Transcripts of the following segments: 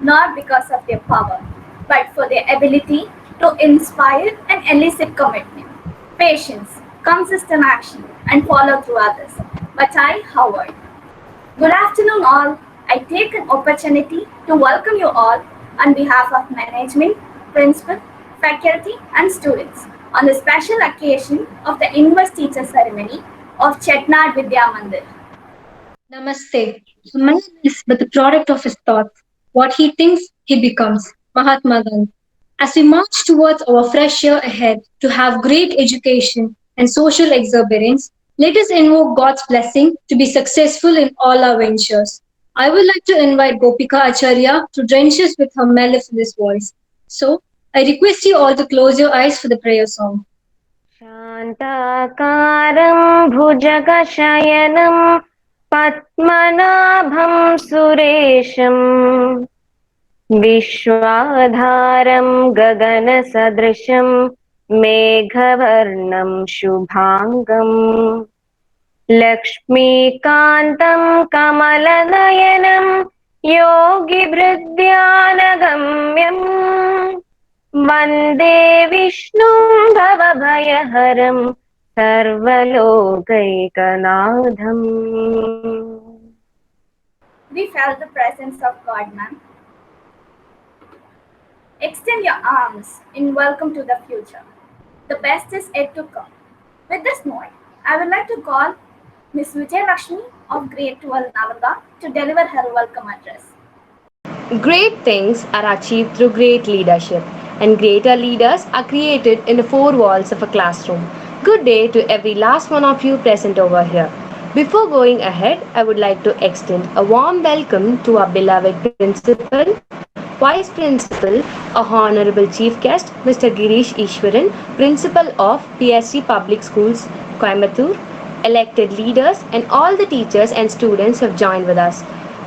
not because of their power, but for their ability to inspire and elicit commitment, patience, consistent action, and follow through others. But I, Howard. Good afternoon, all. I take an opportunity to welcome you all on behalf of management, principal, faculty, and students on the special occasion of the Investiture Ceremony of Chettinad Vidya Mandir. Namaste. A man is but the product of his thoughts. What he thinks, he becomes. Mahatma Gandhi. As we march towards our fresh year ahead to have great education and social exuberance, let us invoke God's blessing to be successful in all our ventures. I would like to invite Gopika Acharya to drench us with her mellifluous voice. So, I request you all to close your eyes for the prayer song. शान्ताकारं भुजगशयनं पद्मनाभं सुरेशं विश्वाधारं गगनसदृशं मेघवर्णं शुभाङ्गम् लक्ष्मीकान्तं कमलनयनं योगिभृद्यानगम्यम् वन्दे विष्णुं भवभयहरं सर्वलोकैकनाथम्. We felt the presence of God, ma'am. Extend your arms in welcome to the future. The best is yet to come. With this note, I would like to call Miss Vidya of Grade 12 Nalanda to deliver her welcome address. Great things are achieved through great leadership, and greater leaders are created in the four walls of a classroom. Good day to every last one of you present over here. Before going ahead, I would like to extend a warm welcome to our beloved Principal, Vice Principal, our Honorable Chief Guest, Mr. Girish Ishwaran, Principal of PSG Public Schools, Coimbatore, elected leaders, and all the teachers and students who have joined with us.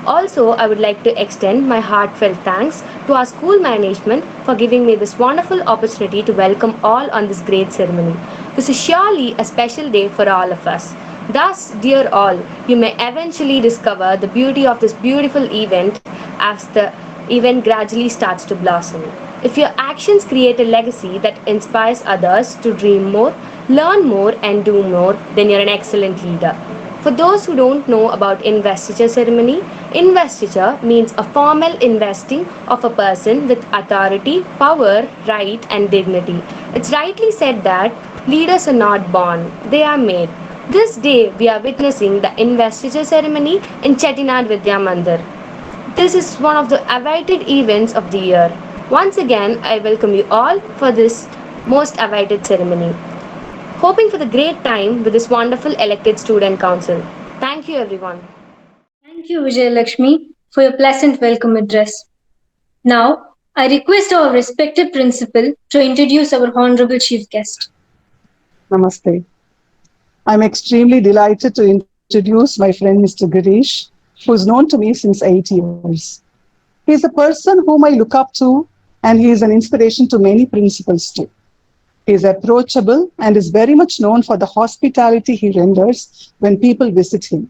Also, I would like to extend my heartfelt thanks to our school management for giving me this wonderful opportunity to welcome all on this great ceremony. This is surely a special day for all of us. Thus, dear all, you may eventually discover the beauty of this beautiful event as the event gradually starts to blossom. If your actions create a legacy that inspires others to dream more, learn more, and do more, then you're an excellent leader. For those who don't know about investiture ceremony, investiture means a formal investing of a person with authority, power, right, and dignity. It's rightly said that leaders are not born, they are made. This day we are witnessing the investiture ceremony in Chettinad Vidya Mandir. This is one of the awaited events of the year. Once again, I welcome you all for this most awaited ceremony. Hoping for the great time with this wonderful elected student council. Thank you everyone. Thank you, Vijayalakshmi, for your pleasant welcome address. Now, I request our respected principal to introduce our honorable chief guest. Namaste. I'm extremely delighted to introduce my friend Mr. Girish, who is known to me since 8 years. He is a person whom I look up to, and he is an inspiration to many principals too. He is approachable and is very much known for the hospitality he renders when people visit him.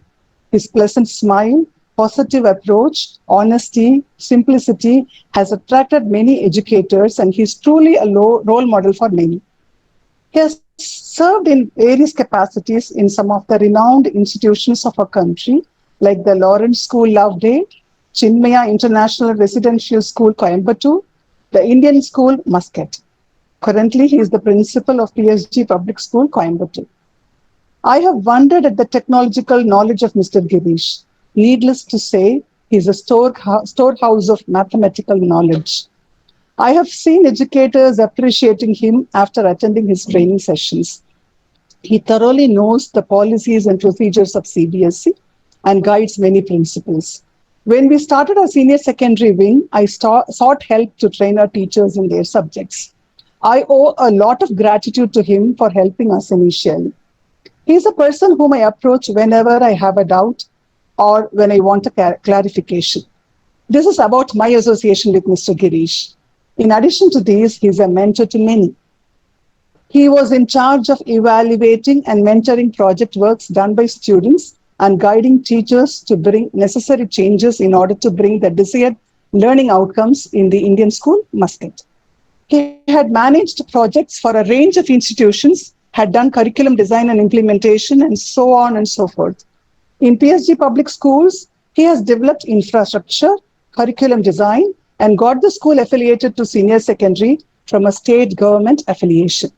His pleasant smile, positive approach, honesty, simplicity has attracted many educators, and he is truly a role model for many. He has served in various capacities in some of the renowned institutions of our country, like the Lawrence School Loveday, Chinmaya International Residential School Coimbatore, the Indian School Muscat. Currently, he is the principal of PSG Public School Coimbatore. I have wondered at the technological knowledge of Mr. Girish. Needless to say, he is a storehouse of mathematical knowledge. I have seen educators appreciating him after attending his training sessions. He thoroughly knows the policies and procedures of CBSE and guides many principals. When we started our senior secondary wing, I sought help to train our teachers in their subjects. I owe a lot of gratitude to him for helping us initially. He is a person whom I approach whenever I have a doubt or when I want a clarification. This is about my association with Mr. Girish. In addition to these, he is a mentor to many. He was in charge of evaluating and mentoring project works done by students and guiding teachers to bring necessary changes in order to bring the desired learning outcomes in the Indian school, Muscat. He had managed projects for a range of institutions, had done curriculum design and implementation, and so on and so forth. In PSG Public Schools, he has developed infrastructure, curriculum design, and got the school affiliated to senior secondary from a state government affiliation.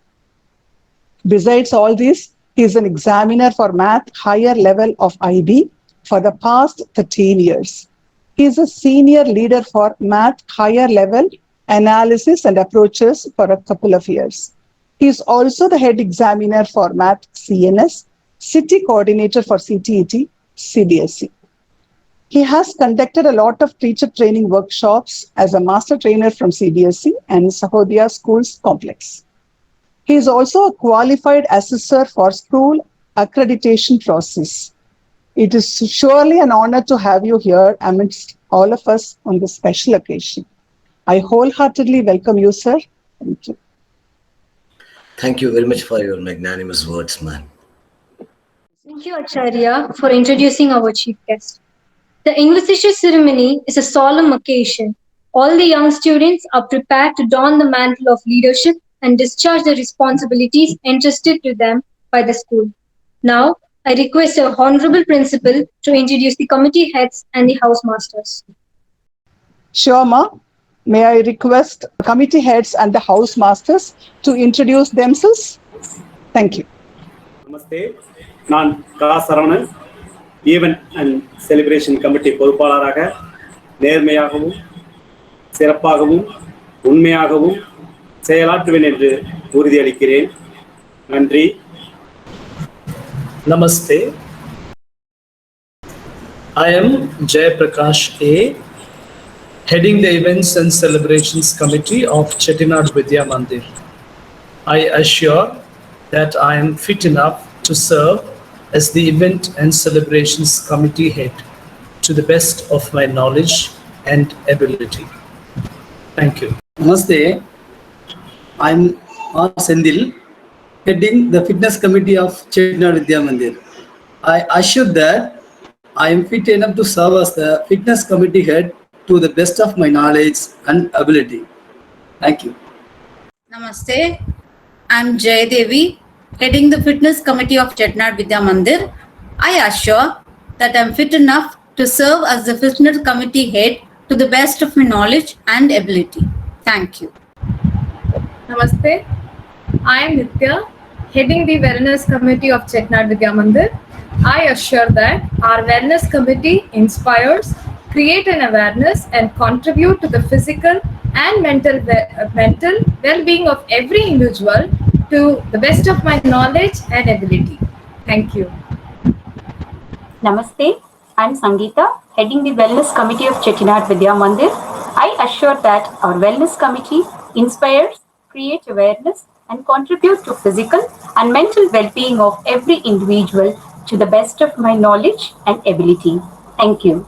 Besides all this, he is an examiner for math higher level of IB for the past 13 years. He is a senior leader for math higher level analysis and approaches for a couple of years. He is also the head examiner for math CNS, city coordinator for CTET, CBSE. He has conducted a lot of teacher training workshops as a master trainer from CBSE and Sahodaya Schools Complex. He is also a qualified assessor for school accreditation process. It is surely an honor to have you here amidst all of us on this special occasion. I wholeheartedly welcome you, sir. Thank you. Thank you very much for your magnanimous words, ma'am. Thank you, Acharya, for introducing our chief guest. The Investiture Ceremony is a solemn occasion. All the young students are prepared to don the mantle of leadership and discharge the responsibilities entrusted to them by the school. Now, I request our Honorable Principal to introduce the committee heads and the housemasters. Sure, Ma. May I request the committee heads and the housemasters to introduce themselves? Thank you. Namaste. நான் Saravanan event and celebration committee பொறுப்பாளராக நேர்மையாகவும் சிறப்பாகவும் உண்மையாகவும் செயலாற்றுவேன் என்று உறுதியளிக்கிறேன். நன்றி. Namaste. I am Jayaprakash A, heading the Events and Celebrations Committee of Chettinad Vidya Mandir. I assure that I am fit enough to serve as the Event and Celebrations Committee head to the best of my knowledge and ability. Thank you. Namaste. I'm R. Sendil, heading the Fitness Committee of Chettinad Vidya Mandir. I assure that I am fit enough to serve as the Fitness Committee head to the best of my knowledge and ability. Thank you. Namaste. I'm Jay Devi, heading the Fitness Committee of Chettinad Vidya Mandir. I assure that I'm fit enough to serve as the Fitness Committee head to the best of my knowledge and ability. Thank you. Namaste. I am Vidya, heading the Wellness Committee of Chettinad Vidya Mandir. I assure that our Wellness Committee inspires, create an awareness and contribute to the physical and mental well-being of every individual to the best of my knowledge and ability. Thank you. Namaste, I'm Sangeeta, heading the Wellness Committee of Chettinad Vidya Mandir. I assure that our Wellness Committee inspires, creates awareness and contributes to physical and mental well-being of every individual to the best of my knowledge and ability. Thank you.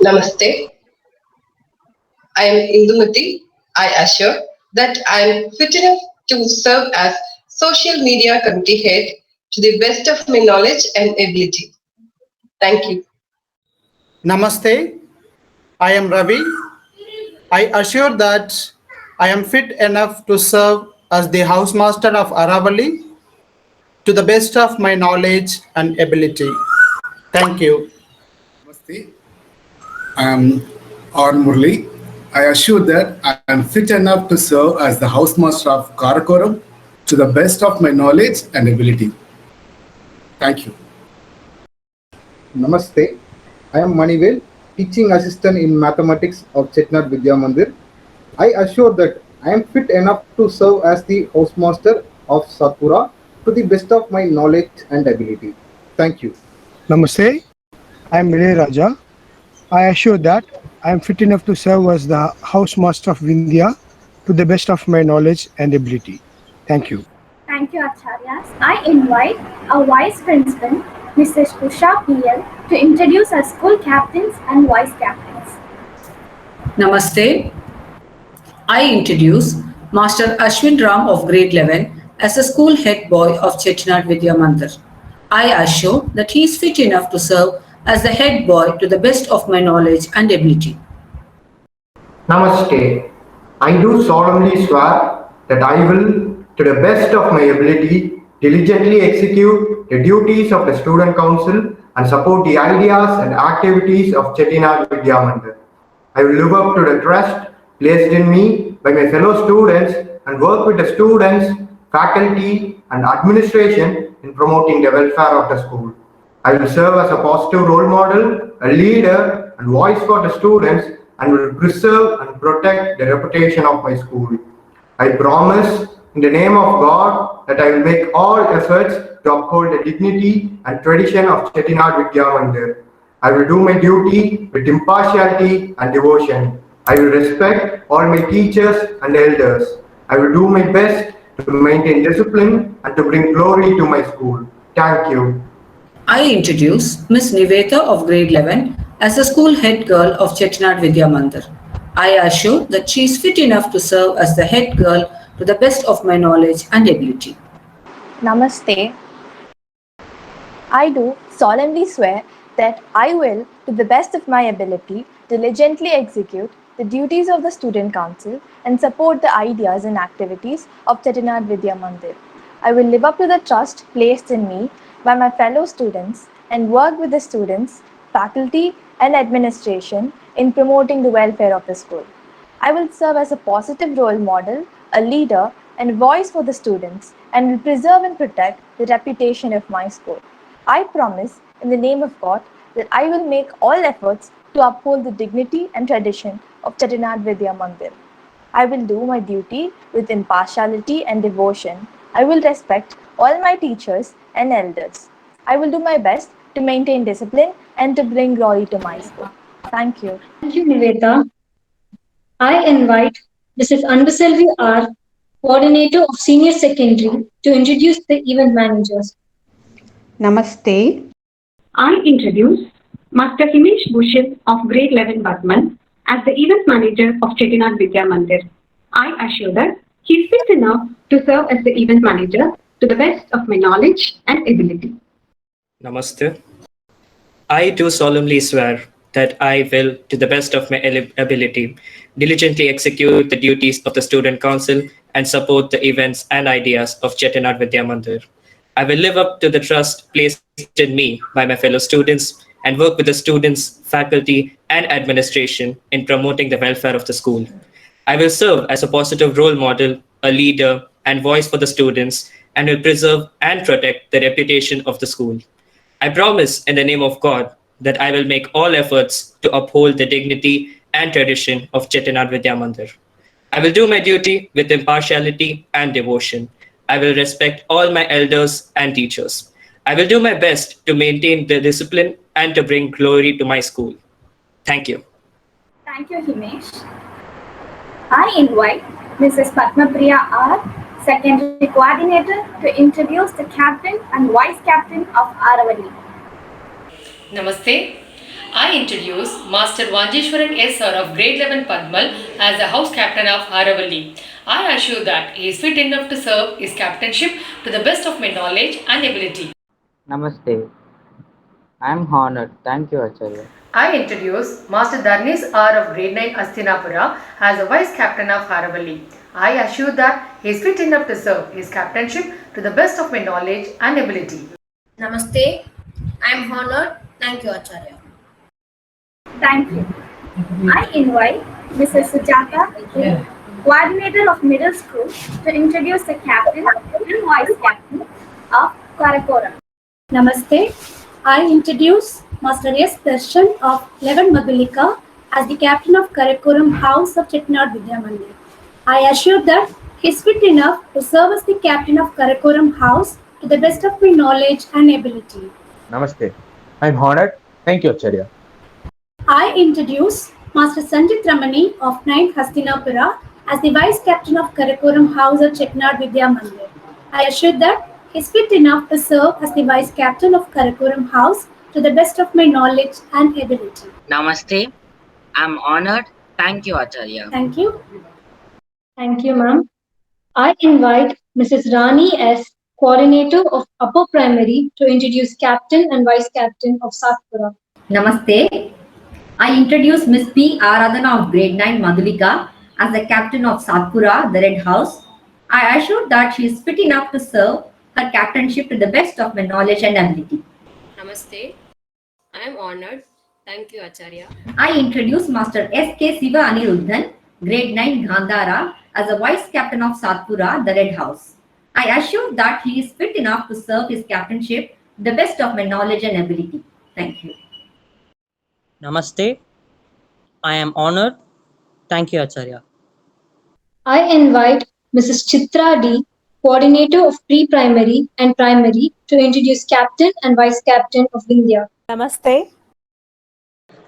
Namaste. I am Indumati. I assure that I am fit enough to serve as social media committee head to the best of my knowledge and ability. Thank you. Namaste. I am Ravi. I assure that I am fit enough to serve as the housemaster of Aravali to the best of my knowledge and ability. Thank you. Namaste. I am R. Murli. I assure that I am fit enough to serve as the housemaster of Karur to the best of my knowledge and ability. Thank you. Namaste. I am Manivel, teaching assistant in mathematics of Chettinad Vidya Mandir. I assure that I am fit enough to serve as the housemaster of Satpura to the best of my knowledge and ability. Thank you. Namaste. I am Milay Raja. I assure that I am fit enough to serve as the housemaster of Vidya to the best of my knowledge and ability. Thank you. Thank you, Acharyas. I invite our Vice Principal, Mrs. Kusha PL, to introduce our school captains and vice captains. Namaste. I introduce Master Ashwin Ram of grade 11 as the school head boy of Chettinad Vidya Mandir. I assure that he is fit enough to serve as the head boy to the best of my knowledge and ability. Namaste. I do solemnly swear that I will, to the best of my ability, diligently execute the duties of the Student Council and support the ideas and activities of Chettinad Vidya Mandir. I will live up to the trust placed in me by my fellow students and work with the students, faculty, and administration in promoting the welfare of the school. I will serve as a positive role model, a leader, and voice for the students, and will preserve and protect the reputation of my school. I promise, in the name of God, that I will make all efforts to uphold the dignity and tradition of Chettinad Vidya Mandir. I will do my duty with impartiality and devotion. I will respect all my teachers and elders. I will do my best to maintain discipline and to bring glory to my school. Thank you. I introduce Miss Nivetha of grade 11 as the school head girl of Chettinad Vidya Mandir. I assure that she is fit enough to serve as the head girl to the best of my knowledge and ability. Namaste. I do solemnly swear that I will, to the best of my ability, diligently execute the duties of the Student Council and support the ideas and activities of Chettinad Vidya Mandir. I will live up to the trust placed in me by my fellow students and work with the students, faculty, and administration in promoting the welfare of the school. I will serve as a positive role model, a leader, and voice for the students, and will preserve and protect the reputation of my school. I promise, in the name of God, that I will make all efforts to uphold the dignity and tradition of Chettinad Vidya Mandir. I will do my duty with impartiality and devotion. I will respect all my teachers and elders. I will do my best to maintain discipline and to bring glory to my school. Thank you. Thank you, Nivetha. I invite Mrs. Anvaselvi R., Coordinator of Senior Secondary, to introduce the event managers. Namaste. I introduce Master Himesh Bhushan of grade 11 Batman as the event manager of Chettinad Vidya Mandir. I assure that he is fit enough to serve as the event manager to the best of my knowledge and ability. Namaste. I do solemnly swear that I will, to the best of my ability, diligently execute the duties of the Student Council and support the events and ideas of Chettinad Vidya Mandir. I will live up to the trust placed in me by my fellow students and work with the students, faculty, and administration in promoting the welfare of the school. I will serve as a positive role model, a leader, and voice for the students, and will preserve and protect the reputation of the school. I promise, in the name of God, that I will make all efforts to uphold the dignity and tradition of Chettinad Vidya Mandir. I will do my duty with impartiality and devotion. I will respect all my elders and teachers. I will do my best to maintain the discipline and to bring glory to my school. Thank you. Thank you, Himesh. I invite Mrs. Padmapriya R., Secondary Coordinator, to introduce the Captain and Vice Captain of Aravalli. Namaste. I introduce Master Vanjeshwaran SR of grade 11 Padmal as the House Captain of Aravalli. I assure that he is fit enough to serve his captainship to the best of my knowledge and ability. Namaste. I am honored. Thank you, Acharya. I introduce Master Dharnis R of grade 9 Astinapura as the Vice Captain of Aravalli. I assure that he is fit enough to serve his captainship to the best of my knowledge and ability. Namaste. I am honored. Thank you, Acharya. Thank you. I invite Mrs. Sujata, Coordinator of Middle School, to introduce the Captain and Vice Captain of Karakoram. Namaste. I introduce Master S. Darshan of 11 Madhulika as the Captain of Karakoram House of Chettinad Vidya Mandir. I assure that he is fit enough to serve as the Captain of Karakoram House to the best of my knowledge and ability. Namaste. I am honored. Thank you, Acharya. I introduce Master Sanjit Ramani of 9th Hastinapura as the Vice Captain of Karakoram House of Chettinad Vidya Mandir. I assure that he is fit enough to serve as the Vice Captain of Karakoram House to the best of my knowledge and ability. Namaste. I am honored. Thank you, Acharya. Thank you. Thank you, ma'am. I invite Mrs. Rani S., Coordinator of Upper Primary, to introduce Captain and Vice Captain of Satpura. Namaste. I introduce Miss P. Aradhana of grade 9 Madhulika as the captain of Satpura, the Red House. I assure that she is fit enough to serve her captainship to the best of my knowledge and ability. Namaste. I am honored. Thank you, Acharya. I introduce Master S.K. Siva Aniruddhan, grade 9 Gandhara, as the vice captain of Satpura, the Red House. I assure that he is fit enough to serve his captainship to the best of my knowledge and ability. Thank you. Namaste. I am honored. Thank you, Acharya. I invite Mrs. Chitra D, coordinator of pre-primary and primary, to introduce captain and vice captain of Vidya. Namaste.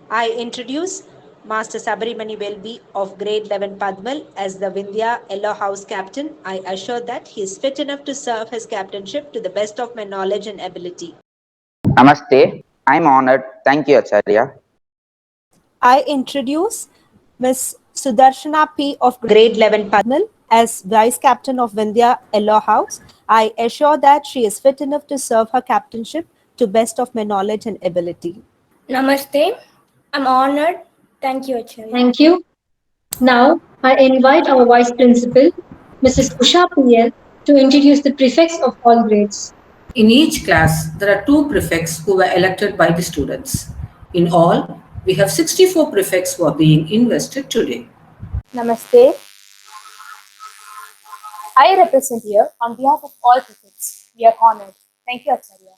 I introduce Master Sabarimani Welby of grade 11 Padmal as the Vidya Yellow House captain. I assure that he is fit enough to serve his captainship to the best of my knowledge and ability. Namaste. I'm honored. Thank you, Acharya. I introduce Miss Sudarshana P of grade 11 Padmal as vice captain of Vidya Yellow House. I assure that she is fit enough to serve her captainship to best of my knowledge and ability. Namaste. I'm honored. Thank you, Acharya. Thank you. Now, I invite our Vice Principal, Mrs. Usha PL, to introduce the prefects of all grades. In each class, there are 2 prefects who were elected by the students. In all, we have 64 prefects who are being invested today. Namaste. I represent here on behalf of all prefects. We are honored. Thank you, Acharya.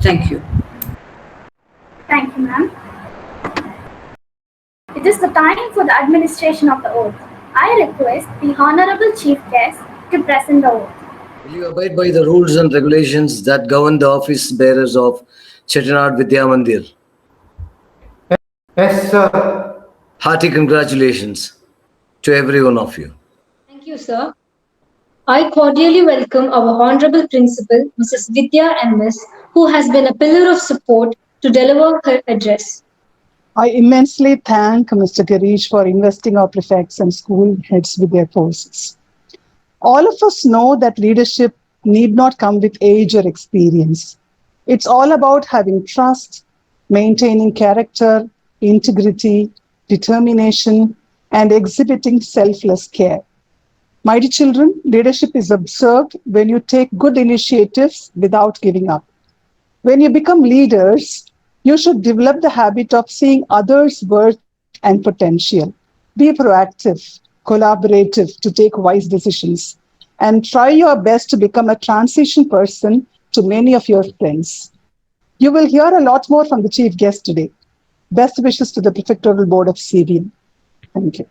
Thank you. Thank you, ma'am. It is the time for the administration of the oath. I request the Honorable Chief Guest to present the oath. Will you abide by the rules and regulations that govern the office bearers of Chettinad Vidya Mandir? Yes, sir. Hearty congratulations to every one of you. Thank you, sir. I cordially welcome our Honorable Principal, Mrs. Vidya MS, who has been a pillar of support to deliver her address. I immensely thank Mr. Girish for investing our prefects and school heads with their forces. All of us know that leadership need not come with age or experience. It's all about having trust, maintaining character, integrity, determination, and exhibiting selfless care. My dear children, leadership is observed when you take good initiatives without giving up. When you become leaders, you should develop the habit of seeing others' worth and potential. Be proactive, collaborative to take wise decisions, and try your best to become a transition person to many of your friends. You will hear a lot more from the chief guest today. Best wishes to the Prefectorial Board of CBM. Thank you.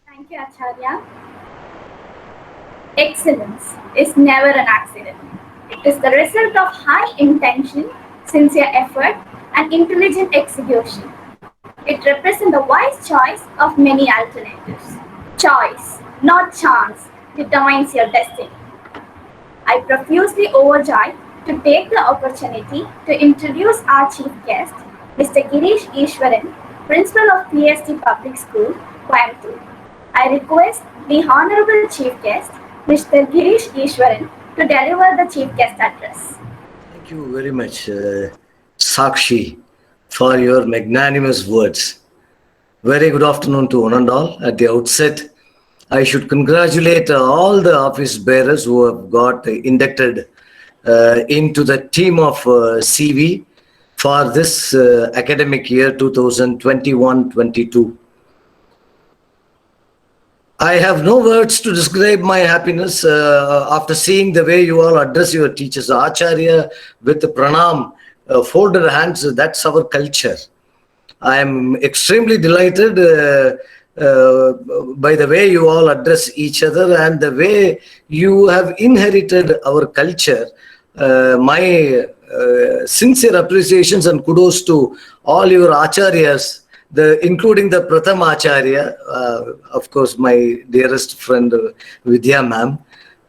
Thank you, Acharya. Excellence is never an accident. It is the result of high intention, sincere effort, and intelligent execution. It represents the wise choice of many alternatives. Choice, not chance, determines your destiny. I profusely overjoyed to take the opportunity to introduce our chief guest, Mr. Girish Ishwaran, Principal of PSG Public School, Coimbatore. I request the Honorable Chief Guest, Mr. Girish Ishwaran, to deliver the chief guest address. Thank you very much, Sakshi, for your magnanimous words. Very good afternoon to one and all. At the outset, I should congratulate all the office bearers who have got inducted into the team of CV for this academic year 2021-22. I have no words to describe my happiness after seeing the way you all address your teachers. Acharya with pranam, folded hands, that's our culture. I am extremely delighted by the way you all address each other and the way you have inherited our culture. My sincere appreciations and kudos to all your acharyas, including the Pratham Acharya, of course, my dearest friend Vidya ma'am.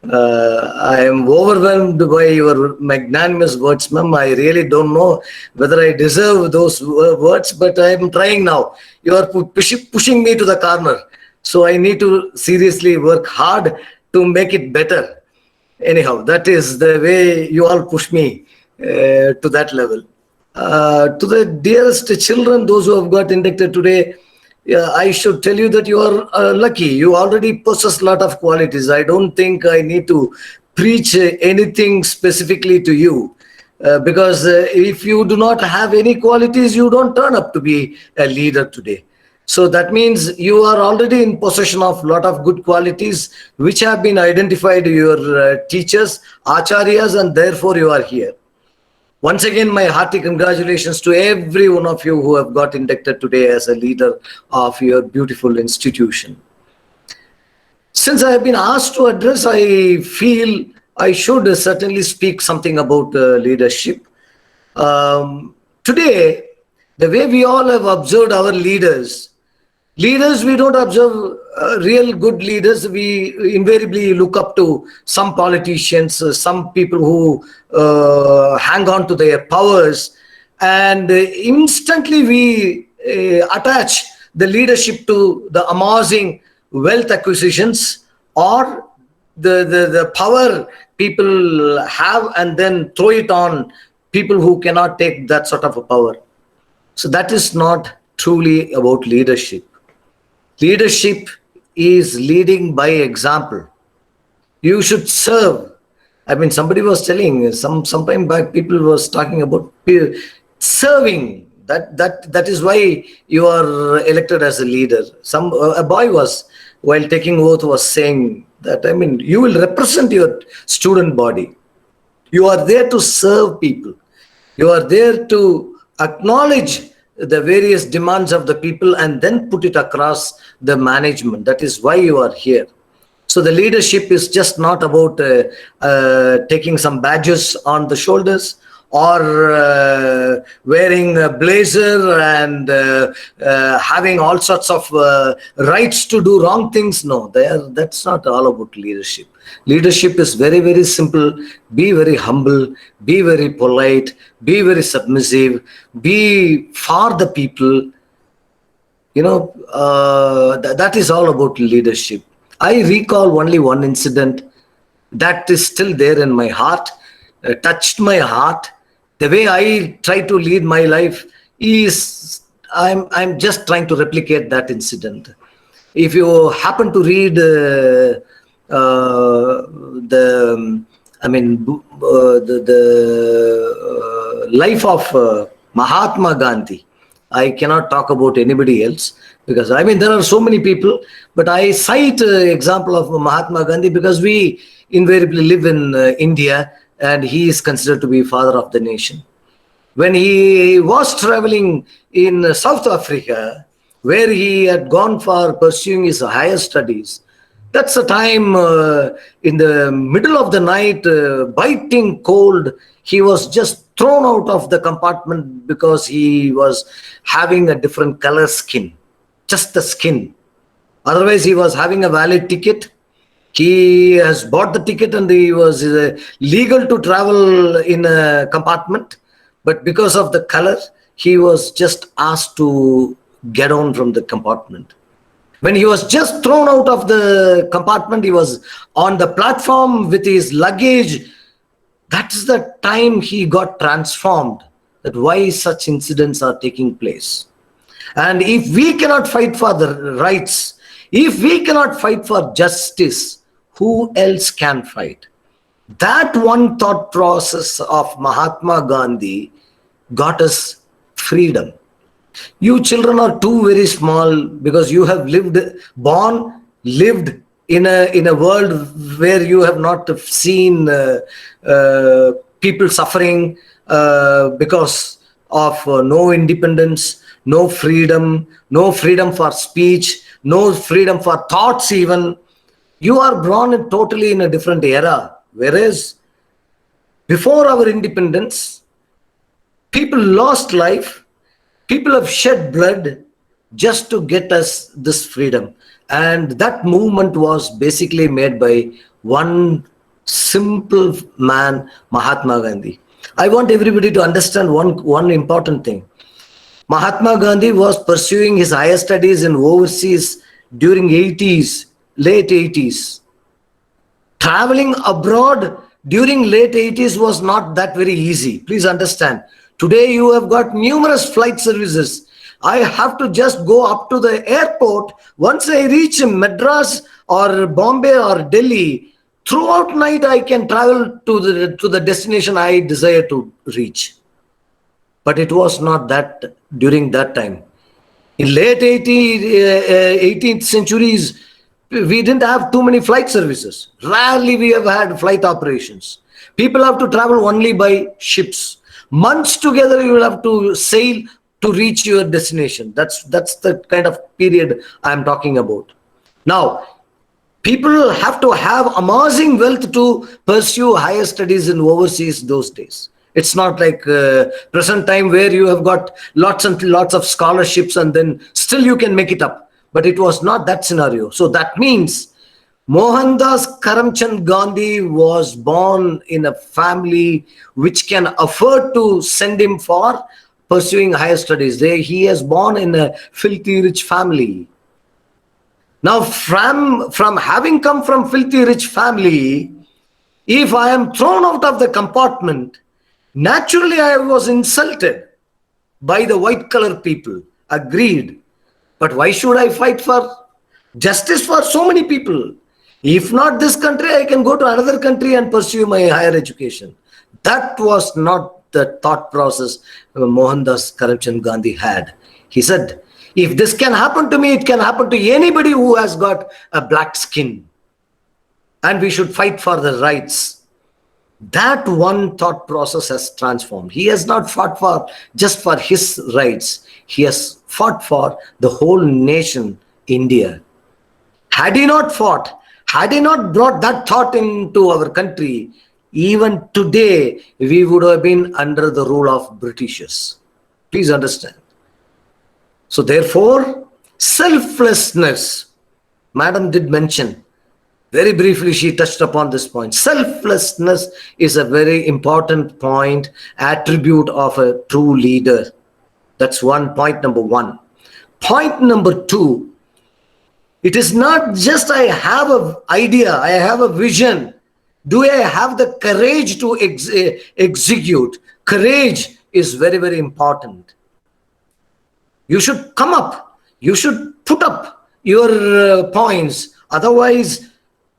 I am overwhelmed by your magnanimous words, ma'am. I really don't know whether I deserve those words, but I am trying now. You are pushing me to the corner. So I need to seriously work hard to make it better. Anyhow, that is the way you all push me to that level. To the dearest children, those who have got inducted today, I should tell you that you are lucky. You already possess a lot of qualities. I don't think I need to preach anything specifically to you. Because if you do not have any qualities, you don't turn up to be a leader today. So that means you are already in possession of a lot of good qualities which have been identified to your teachers, acharyas, and therefore you are here. Once again, my hearty congratulations to every one of you who have got inducted today as a leader of your beautiful institution. Since I have been asked to address, I feel I should certainly speak something about leadership. Today, the way we all have observed our leaders, we don't observe real good leaders. We invariably look up to some politicians, some people who hang on to their powers, and instantly we attach the leadership to the amassing wealth acquisitions or the power people have, and then throw it on people who cannot take that sort of a power. So that is not truly about leadership. Leadership is leading by example. You should serve. I mean, somebody was telling some time back, people was talking about serving. That is why you are elected as a leader. A boy was, while taking oath, was saying that, I mean, you will represent your student body. You are there to serve people. You are there to acknowledge the various demands of the people and then put it across the management. That is why you are here. So the leadership is just not about taking some badges on the shoulders or wearing a blazer and having all sorts of rights to do wrong things. No, that's not all about leadership. Leadership is very, very simple. Be very humble, be very polite, be very submissive, be for the people. You know, that is all about leadership. I recall only one incident that is still there in my heart, touched my heart. The way I try to lead my life is, I'm just trying to replicate that incident. If you happen to read the life of Mahatma Gandhi, I cannot talk about anybody else because, I mean, there are so many people, but I cite example of Mahatma Gandhi because we invariably live in India and he is considered to be father of the nation. When he was traveling in South Africa, where he had gone for pursuing his higher studies, that's a time in the middle of the night, biting cold, he was just thrown out of the compartment because he was having a different color skin, just the skin. Otherwise, he was having a valid ticket. He has bought the ticket and he was legal to travel in a compartment. But because of the color, he was just asked to get on from the compartment. When he was just thrown out of the compartment, he was on the platform with his luggage. That's the time he got transformed, that why such incidents are taking place. And if we cannot fight for the rights, if we cannot fight for justice, who else can fight? That one thought process of Mahatma Gandhi got us freedom. You children are too very small because you have lived in a world where you have not seen people suffering because of no independence, no freedom for speech, no freedom for thoughts even. You are born totally in a different era. Whereas before our independence, people lost life. People have shed blood just to get us this freedom. And that movement was basically made by one simple man, Mahatma Gandhi. I want everybody to understand one important thing. Mahatma Gandhi was pursuing his higher studies in overseas during late 80s. Traveling abroad during late 80s was not that very easy. Please understand. Today you have got numerous flight services. I have to just go up to the airport. Once I reach Madras or Bombay or Delhi, throughout night I can travel to the destination I desire to reach. But it was not that during that time. In late 18th centuries, we didn't have too many flight services. Rarely we have had flight operations. People have to travel only by ships. Months together you will have to sail to reach your destination. That's the kind of period I am talking about. Now, people have to have amassing wealth to pursue higher studies in overseas those days. It's not like present time where you have got lots and lots of scholarships and then still you can make it up. But it was not that scenario. So that means Mohandas Karamchand Gandhi was born in a family which can afford to send him for pursuing higher studies. He is born in a filthy rich family. Now from having come from filthy rich family, if I am thrown out of the compartment, naturally I was insulted by the white collar people. Agreed. But why should I fight for justice for so many people? If not this country, I can go to another country and pursue my higher education. That was not the thought process Mohandas Karamchand Gandhi had. He said, if this can happen to me, it can happen to anybody who has got a black skin. And we should fight for the rights. That one thought process has transformed. He has not fought for just for his rights. He has fought for the whole nation, India. Had he not fought, had he not brought that thought into our country, even today, we would have been under the rule of Britishers. Please understand. So therefore, selflessness, Madam did mention, very briefly she touched upon this point. Selflessness is a very important point, attribute of a true leader. That's point number one. Point number two, it is not just I have an idea, I have a vision. Do I have the courage to execute? Courage is very, very important. You should come up. You should put up your points. Otherwise,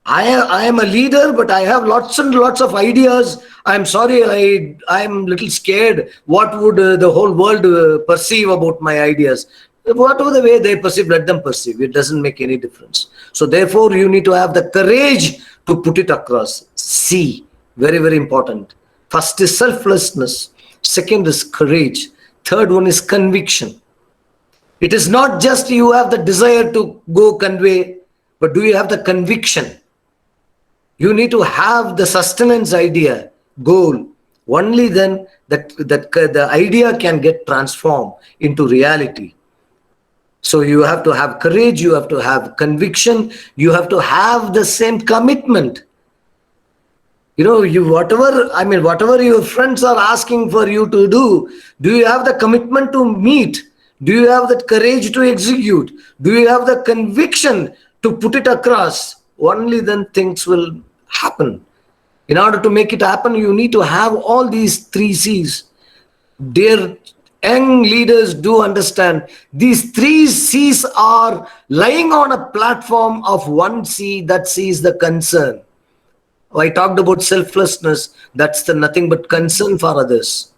I am a leader, but I have lots and lots of ideas. I'm sorry, I am a little scared. What would the whole world perceive about my ideas? Whatever the way they perceive, let them perceive. It doesn't make any difference. So therefore, you need to have the courage to put it across. See, very, very important. First is selflessness. Second is courage. Third one is conviction. It is not just you have the desire to go convey, but do you have the conviction? You need to have the sustenance idea, goal. Only then the idea can get transformed into reality. So you have to have courage, you have to have conviction, you have to have the same commitment. You know, whatever your friends are asking for you to do you have the commitment to meet? Do you have that courage to execute? Do you have the conviction to put it across? Only then things will happen. In order to make it happen, you need to have all these 3 C's. Dear young leaders, do understand these 3 C's are lying on a platform of 1 C, that C is the concern. I talked about selflessness, that's the nothing but concern for others.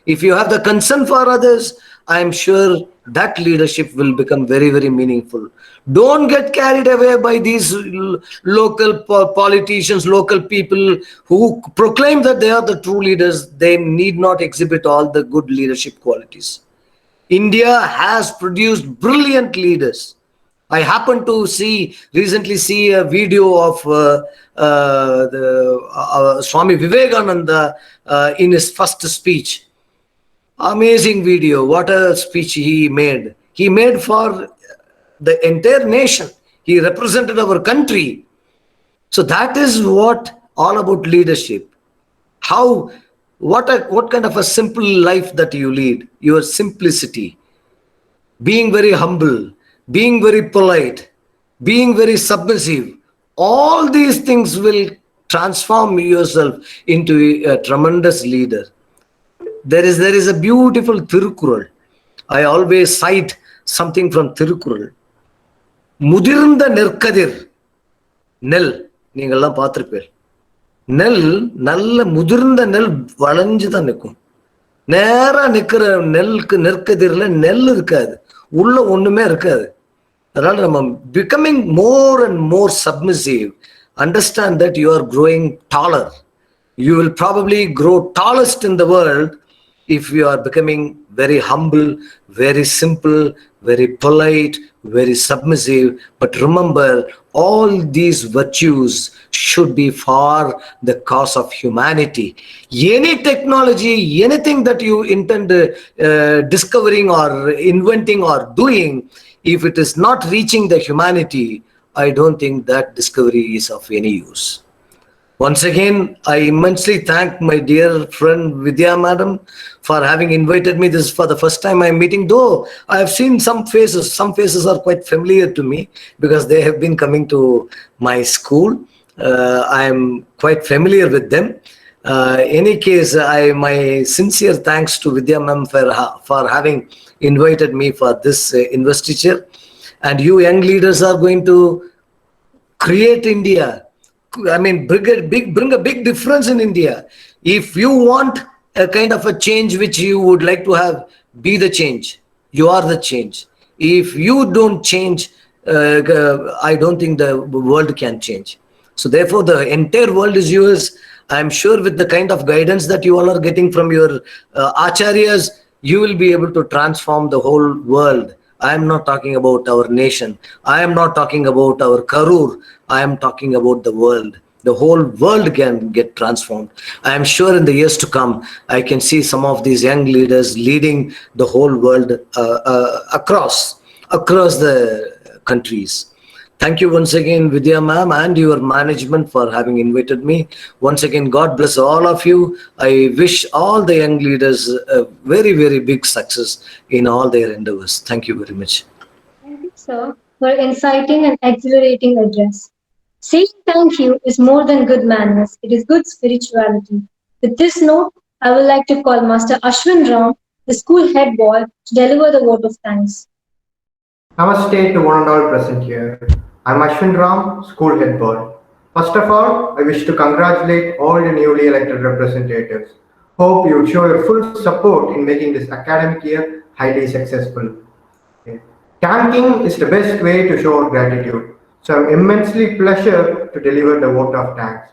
If you have the concern for others, I am sure that leadership will become very, very meaningful. Don't get carried away by these local politicians, local people who proclaim that they are the true leaders. They need not exhibit all the good leadership qualities. India has produced brilliant leaders. I happened to recently see a video of Swami Vivekananda in his first speech. Amazing video. What a speech he made. He made for the entire nation. He represented our country. So that is what all about leadership. What kind of a simple life that you lead. Your simplicity. Being very humble. Being very polite. Being very submissive. All these things will transform yourself into a tremendous leader. there is a beautiful Tirukkural. I always cite something from Tirukkural. முதிர்ந்த நெற்கதிர் நெல் நீங்கள்லாம் பார்த்திருப்பீர்கள். நெல் நல்ல முதிர்ந்த நெல் வளைஞ்சுதான் நிற்கும். நேரா நிக்கிற நெற்கதிர்ல நெல் இருக்காது, உள்ள ஒண்ணுமே இருக்காது. அதனால நம்ம becoming more and more submissive, understand that you are growing taller. You will probably grow tallest in the world if you are becoming very humble, very simple, very polite, very submissive. But remember, all these virtues should be for the cause of humanity. Any technology, anything that you intend discovering or inventing or doing, if it is not reaching the humanity, I don't think that discovery is of any use. Once again, I immensely thank my dear friend Vidya madam for having invited me. This is for the first time I'm meeting, though I have seen some faces. Some faces are quite familiar to me because they have been coming to my school. I am quite familiar with them. Any case, my sincere thanks to Vidya ma'am for having invited me for this investiture. And you young leaders are going to create India. I mean, bring a big difference in India. If you want a kind of a change which you would like to have, be the change. You are the change. If you don't change, I don't think the world can change. So therefore, the entire world is yours. I'm sure with the kind of guidance that you all are getting from your acharyas, you will be able to transform the whole world. I am not talking about our nation. I am not talking about our Karur. I am talking about the world. The whole world can get transformed. I am sure in the years to come, I can see some of these young leaders leading the whole world across the countries. Thank you once again, Vidya ma'am, and your management for having invited me. Once again, God bless all of you. I wish all the young leaders a very, very big success in all their endeavors. Thank you very much. Thank you, sir, for inciting and exhilarating address. Saying thank you is more than good manners. It is good spirituality. With this note, I would like to call Master Ashwin Ram, the school head boy, to deliver the vote of thanks. Namaste to one and all present here. I'm Ashwin Ram, school head boy. First of all, I wish to congratulate all the newly elected representatives. Hope you show your full support in making this academic year highly successful. Thanking is the best way to show gratitude. So I'm immensely pleasure to deliver the vote of thanks.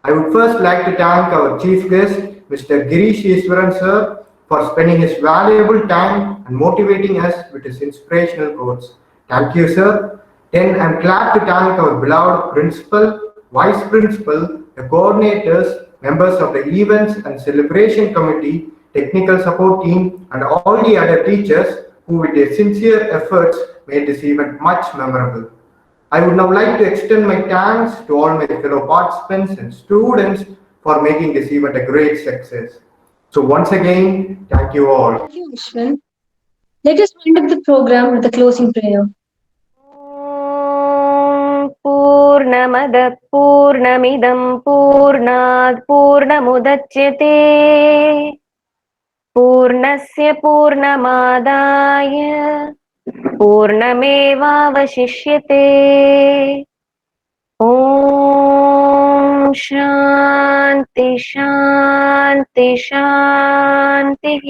I would first like to thank our chief guest, Mr.Girish Ishwaran sir, for spending his valuable time and motivating us with his inspirational quotes. Thank you, sir. Then I'm glad to thank our beloved principal, vice principal, the coordinators, members of the events and celebration committee, technical support team, and all the other teachers who with their sincere efforts made this event much memorable. I would now like to extend my thanks to all my fellow participants and students for making this event a great success. So once again, thank you all. Thank you, Ashwin. Let us wind up the program with a closing prayer. पूर्णमद पूर्णमिदं पूर्णात् पूर्णमुदच्यते पूर्णस्य पूर्णमादाय पूर्णमेवावशिष्यते ॐ शान्ति शान्ति शान्तिः